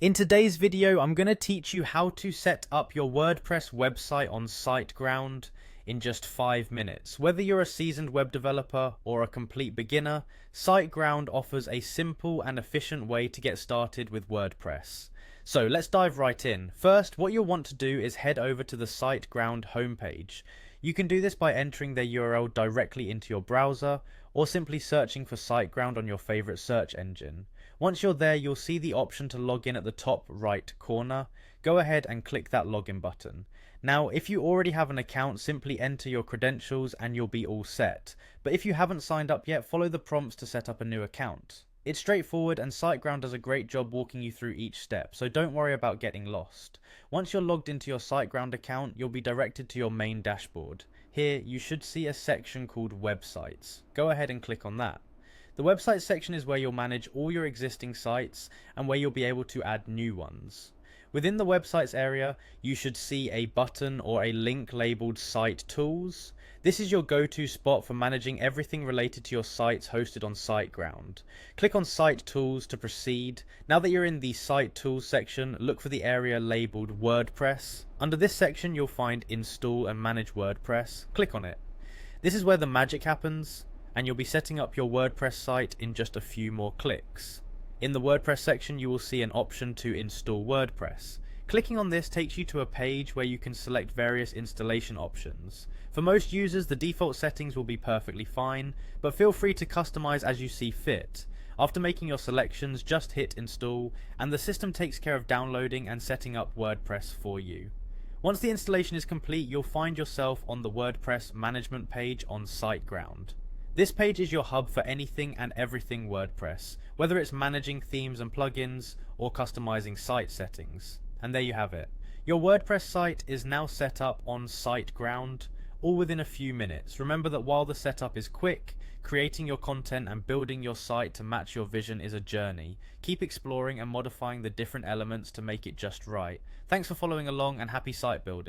In today's video, I'm going to teach you how to set up your WordPress website on Siteground in just 5 minutes. Whether you're a seasoned web developer or a complete beginner, Siteground offers a simple and efficient way to get started with WordPress. So let's dive right in. First, what you'll want to do is head over to the Siteground homepage. You can do this by entering their URL directly into your browser or simply searching for Siteground on your favorite search engine. Once you're there, you'll see the option to log in at the top right corner. Go ahead and click that login button. Now, if you already have an account, simply enter your credentials and you'll be all set. But if you haven't signed up yet, follow the prompts to set up a new account. It's straightforward and Siteground does a great job walking you through each step, so don't worry about getting lost. Once you're logged into your Siteground account, you'll be directed to your main dashboard. Here, you should see a section called Websites. Go ahead and click on that. The website section is where you'll manage all your existing sites and where you'll be able to add new ones. Within the websites area, you should see a button or a link labeled Site Tools. This is your go-to spot for managing everything related to your sites hosted on Siteground. Click on Site Tools to proceed. Now that you're in the Site Tools section, look for the area labeled WordPress. Under this section, you'll find Install and Manage WordPress. Click on it. This is where the magic happens, and you'll be setting up your WordPress site in just a few more clicks. In the WordPress section, you will see an option to install WordPress. Clicking on this takes you to a page where you can select various installation options. For most users, the default settings will be perfectly fine, but feel free to customize as you see fit. After making your selections, just hit install, and the system takes care of downloading and setting up WordPress for you. Once the installation is complete, you'll find yourself on the WordPress management page on Siteground. This page is your hub for anything and everything WordPress, whether it's managing themes and plugins or customizing site settings. And there you have it. Your WordPress site is now set up on Siteground, all within a few minutes. Remember that while the setup is quick, creating your content and building your site to match your vision is a journey. Keep exploring and modifying the different elements to make it just right. Thanks for following along and happy site building.